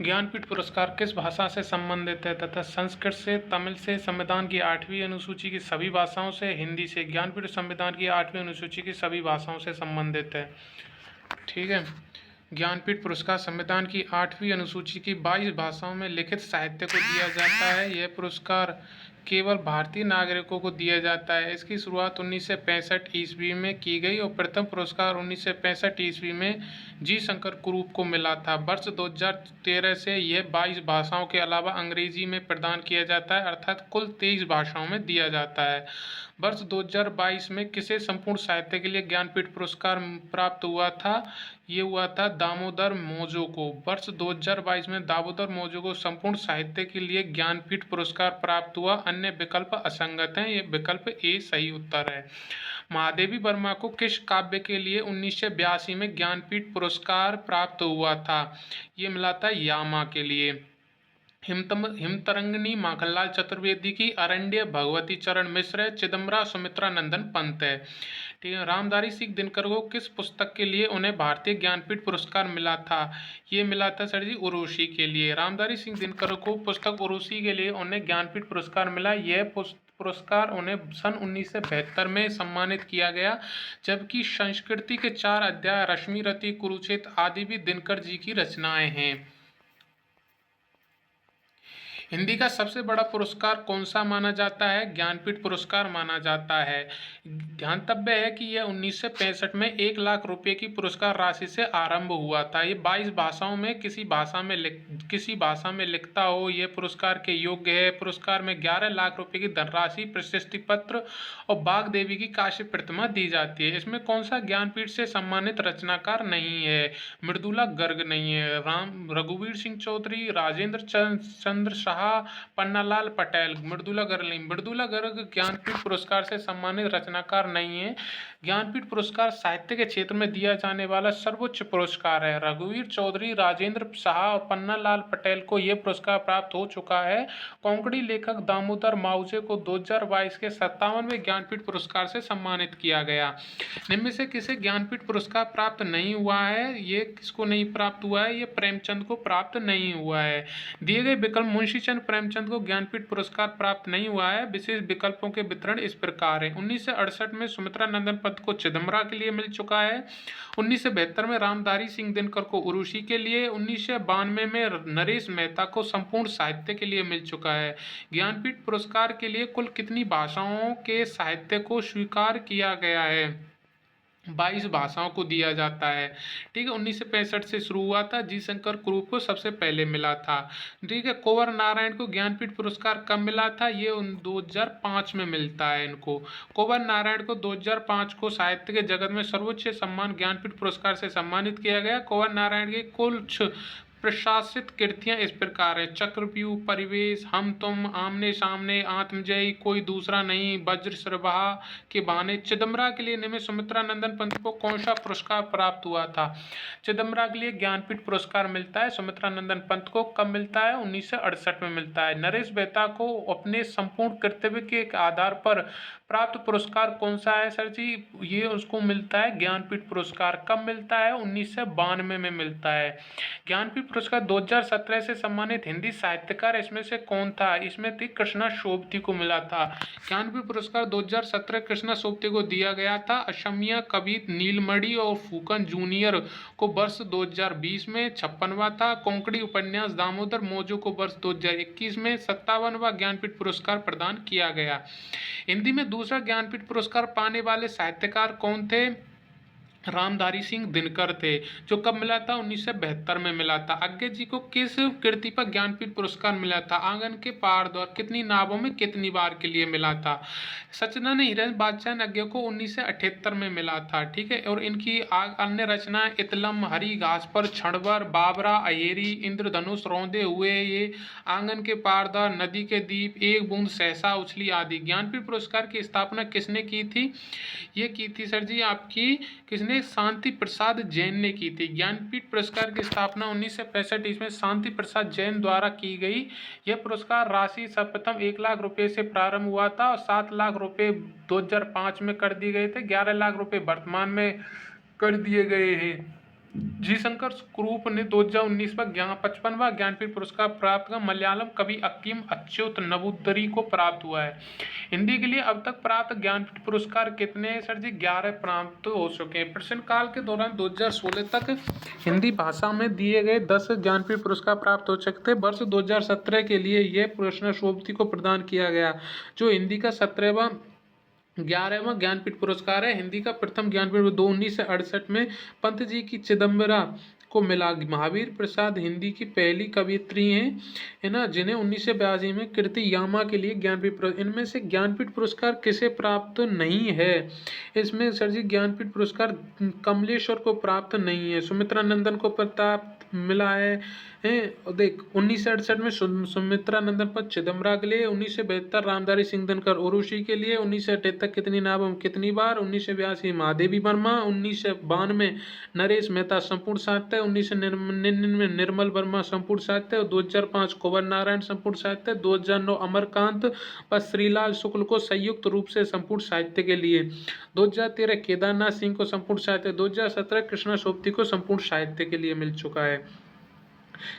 ज्ञानपीठ पुरस्कार किस भाषा से संबंधित है तथा संस्कृत से, तमिल से, संविधान की 8वीं अनुसूची की सभी भाषाओं से, हिंदी से। ज्ञानपीठ संविधान की 8वीं अनुसूची की सभी भाषाओं से संबंधित है। ठीक है। ज्ञानपीठ पुरस्कार संविधान की 8वीं अनुसूची की 22 भाषाओं में लिखित साहित्य को दिया जाता है। यह पुरस्कार केवल भारतीय नागरिकों को दिया जाता है। इसकी शुरुआत 1965 ईस्वी में की गई और प्रथम पुरस्कार 1965 ईस्वी में जी शंकर कुरूप को मिला था। वर्ष 2013 से यह 22 भाषाओं के अलावा अंग्रेजी में प्रदान किया जाता है, अर्थात कुल 23 भाषाओं में दिया जाता है। वर्ष 2022 में किसे संपूर्ण साहित्य के लिए ज्ञानपीठ पुरस्कार प्राप्त हुआ था? ये हुआ था दामोदर मौजो को। वर्ष 2022 में दामोदर मौजो को संपूर्ण साहित्य के लिए ज्ञानपीठ पुरस्कार प्राप्त हुआ। अन्य विकल्प असंगत हैं। ये विकल्प ए सही उत्तर है। महादेवी वर्मा को किस काव्य के लिए 1982 में ज्ञानपीठ पुरस्कार प्राप्त हुआ था? ये मिला था यामा के लिए। हिमतरंगिणी माखनलाल चतुर्वेदी की, अरण्य भगवती चरण मिश्र, चिदम्बरा सुमित्रा नंदन पंत है। ठीक है। रामधारी सिंह दिनकर को किस पुस्तक के लिए उन्हें भारतीय ज्ञानपीठ पुरस्कार मिला था? ये मिला था सर जी उर्वशी के लिए। रामधारी सिंह दिनकर को पुस्तक उर्वशी के लिए उन्हें ज्ञानपीठ पुरस्कार मिला। यह पुरस्कार उन्हें सन 1972 में सम्मानित किया गया, जबकि संस्कृति के 4 अध्याय रश्मि रति कुरुक्षेत्र आदि भी दिनकर जी की रचनाएं हैं। हिंदी का सबसे बड़ा पुरस्कार कौन सा माना जाता है? ज्ञानपीठ पुरस्कार माना जाता है। ध्यातव्य है कि यह 1965 में 1 लाख रुपए की पुरस्कार राशि से आरंभ हुआ था। ये 22 भाषाओं में किसी भाषा में लिखता हो यह पुरस्कार के योग्य है। पुरस्कार में 11 लाख रुपए की धनराशि, प्रशस्ति पत्र और बाघ देवी की कांस्य प्रतिमा दी जाती है। इसमें कौन सा ज्ञानपीठ से सम्मानित रचनाकार नहीं है? मृदुला गर्ग नहीं है। रघुवीर सिंह चौधरी, राजेंद्र चंद्र शाह, पन्नालाल पटेल। मृदुला गर्ग ज्ञानपीठ पुरस्कार से सम्मानित रचनाकार नहीं है। ज्ञानपीठ पुरस्कार साहित्य के क्षेत्र में दिया जाने वाला सर्वोच्च पुरस्कार है। रघुवीर चौधरी, राजेंद्र शाह और पन्नालाल पटेल को यह पुरस्कार प्राप्त हो चुका है। कोंकणी लेखक दामोदर माउजे को 2022 के 57वें ज्ञानपीठ पुरस्कार से सम्मानित किया गया। निम्न में से किसे ज्ञानपीठ पुरस्कार प्राप्त नहीं हुआ है? ये किसको नहीं प्राप्त हुआ है? ये प्रेमचंद को प्राप्त नहीं हुआ है। दिए गए विकल्प मुंशी चंद्र प्रेमचंद को ज्ञानपीठ पुरस्कार प्राप्त नहीं हुआ है। विशेष विकल्पों के वितरण इस प्रकार है। 1968 में सुमित्रा नंदन पंत को चिदम्बरा के लिए मिल चुका है। 1972 में रामधारी सिंह दिनकर को उर्वशी के लिए। 1992 में नरेश मेहता को संपूर्ण साहित्य के लिए मिल चुका है। ज्ञानपीठ पुरस्कार के लिए कुल कितनी भाषाओं के साहित्य को स्वीकार किया गया है? 22 भाषाओं को दिया जाता है। ठीक है। 1965 से शुरू हुआ था। जी शंकर कुरूप को सबसे पहले मिला था। ठीक है। कुंवर नारायण को ज्ञानपीठ पुरस्कार कब मिला था? ये 2005 में मिलता है इनको। कुंवर नारायण को 2005 को साहित्य के जगत में सर्वोच्च सम्मान ज्ञानपीठ पुरस्कार से सम्मानित किया गया। कुंवर नारायण के कुछ प्रशासित कृतियां इस प्रकार है: चक्रव्यूह, परिवेश, हम तुम, आमने सामने, आत्मजयी, कोई दूसरा नहीं, वज्र श्रवाहा के बहाने। चिदम्बरा के लिए निम्न सुमित्रा नंदन पंत को कौन सा पुरस्कार प्राप्त हुआ था? चिदम्बरा के लिए ज्ञानपीठ पुरस्कार मिलता है सुमित्रा नंदन पंत को। कब मिलता है? 1968 में मिलता है। नरेश मेहता को अपने संपूर्ण कर्तव्य के आधार पर प्राप्त पुरस्कार कौन सा है सर जी? ये उसको मिलता है ज्ञानपीठ पुरस्कार। कब मिलता है? 1992 में मिलता है। ज्ञानपीठ पुरस्कार 2017 से सम्मानित हिंदी साहित्यकार इसमें से कौन था? इसमें थी कृष्णा सोबती को मिला था। ज्ञानपीठ पुरस्कार 2017 कृष्णा सोबती को दिया गया था। असमिया कवि नीलमणि और फूकन जूनियर को वर्ष 2020 में 56वां था। कोंकणी उपन्यास दामोदर मौजो को वर्ष 2021 में 57वां ज्ञानपीठ पुरस्कार प्रदान किया गया। हिंदी में दूसरा ज्ञानपीठ पुरस्कार पाने वाले साहित्यकार कौन थे? रामधारी सिंह दिनकर थे। जो कब मिला था? 1972 में मिला था। अज्ञे जी को किस कृति पर ज्ञानपीठ पुरस्कार मिला था? आंगन के पार द्वार कितनी नावों में कितनी बार के लिए मिला था? सचनन हिरन बादशाह अज्ञे को 1978 में मिला था। ठीक है। और इनकी अन्य रचनाएं इतलम, हरी घास पर, क्षणभर, बाबरा, अहेरी, इंद्रधनुष, रौंदे हुए, ये आंगन के पार द्वार, नदी के दीप, एक बूंद सहसा उछली आदि। ज्ञानपीठ पुरस्कार की स्थापना किसने की थी? ये की थी सर जी आपकी किसने? शांति प्रसाद जैन ने की थी। ज्ञानपीठ पुरस्कार की स्थापना 1965 ईस्वी में शांति प्रसाद जैन द्वारा की गई। यह पुरस्कार राशि सर्वप्रथम 1 लाख रुपए से प्रारंभ हुआ था और 7 लाख रुपए 2005 में कर दिए गए थे। 11 लाख रुपए वर्तमान में कर दिए गए हैं। जी शंकर स्वरूप ने 2019 में 55वां ज्ञानपीठ पुरस्कार प्राप्त कर मलयालम कवि अक्कीम अच्युत नवुदरी को प्राप्त हुआ है। हिंदी के लिए अब तक प्राप्त ज्ञानपीठ पुरस्कार कितने हैं सर जी? 11 प्राप्त हो चुके हैं। प्रश्नकाल के दौरान 2016 तक हिंदी भाषा में दिए गए 10 ज्ञानपीठ पुरस्कार प्राप्त हो चुके थे। वर्ष 2017 के लिए यह पुरस्कार शोभती को प्रदान किया गया, जो हिंदी का 17वां 11वां ज्ञानपीठ पुरस्कार है। हिंदी का प्रथम ज्ञानपीठ 1968 में पंत जी की चिदम्बरा को मिला। महावीर प्रसाद हिंदी की पहली कवियत्री हैं, है ना, जिन्हें 1982 में कीर्ति यामा के लिए ज्ञानपीठ इनमें से ज्ञानपीठ पुरस्कार किसे प्राप्त नहीं है? इसमें सर जी ज्ञानपीठ पुरस्कार कमलेश्वर को प्राप्त नहीं है, सुमित्रा नंदन को प्राप्त मिला है। देख 1968 में सुमित्रा नंदन पर चिदम्बरा के लिए, 1972 रामधारी सिंह दिनकर उर्वशी के लिए, 1978 कितनी नाम कितनी बार, 1982 महादेवी वर्मा, 1992 नरेश मेहता संपूर्ण साहित्य, 1999 निर्मल वर्मा संपूर्ण साहित्य, 2005 कुंवर नारायण संपूर्ण साहित्य, 2009 अमरकांत व श्रीलाल शुक्ल को संयुक्त रूप से संपूर्ण साहित्य के लिए, 2013 केदारनाथ सिंह को संपूर्ण साहित्य, 2017 कृष्णा सोबती को संपूर्ण साहित्य के लिए मिल चुका है।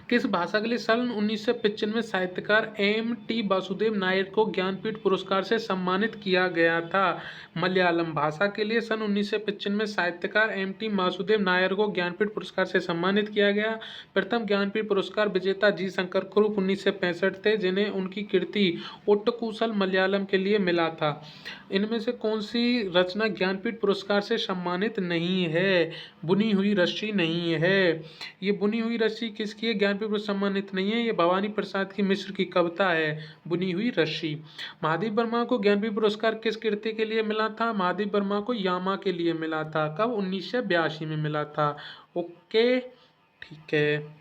किस भाषा के लिए सन 1995 में साहित्यकार M.T. वासुदेव नायर को ज्ञानपीठ पुरस्कार से सम्मानित किया गया था? मलयालम भाषा के लिए सन 1995 में साहित्यकार M.T. वासुदेव नायर को ज्ञानपीठ पुरस्कार से सम्मानित किया गया। प्रथम ज्ञानपीठ पुरस्कार विजेता जी शंकर कुरूप 1965 थे, जिन्हें उनकी कृति ओट्टकुशल मलयालम के लिए मिला था। इनमें से कौन सी रचना ज्ञानपीठ पुरस्कार से सम्मानित नहीं है? बुनी हुई रस्सी नहीं है। ये बुनी हुई रस्सी किसकी है? ज्ञानपीठ पुरस्कार सम्मानित नहीं है। ये भवानी प्रसाद की मिश्र की कविता है बुनी हुई रस्सी। महादेव वर्मा को ज्ञानपीठ पुरस्कार किस कृति के लिए मिला था? महादेव वर्मा को यामा के लिए मिला था। कब? 1982 में मिला था। ओके, ठीक है।